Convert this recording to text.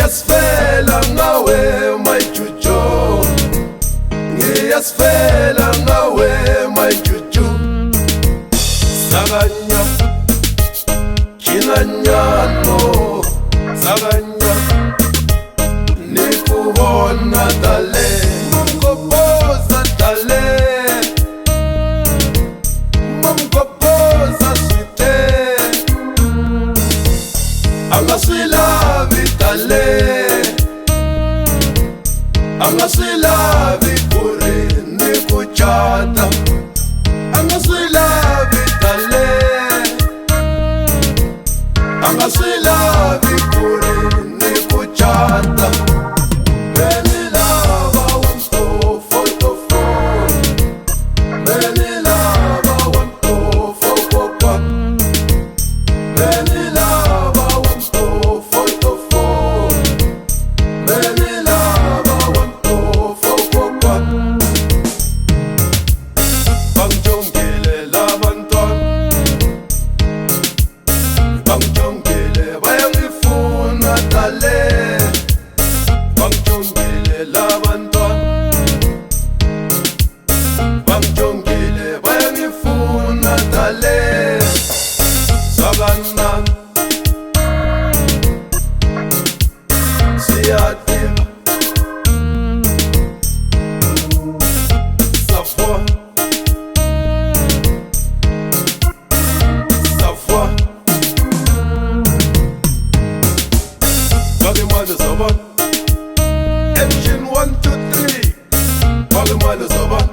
ngiyasifela ngawe majuju, ngiyasifela ngawe majuju. Saganya kinanyano, saganya nikubona dale, mumkopoza dale, mumkopoza swite. Angasilavi dale, angasilavi kuri nikuchata. Angasilavi dale, angasilavi kuri nikuchata. Benilava wamtofo tofo, benilava wamtofo kokwa, benilava wamtofo tofo, benilava wamtofo kokwa. Bangijongile labantwana, bangijongile bayangifuna dale. Bangijongile labantwana, bangijongile bayangifuna dale. Sakanani siyadinga, safwa safwa. Bagimane Zoban, Engine 1, 2, 3. Bagimane Zoban.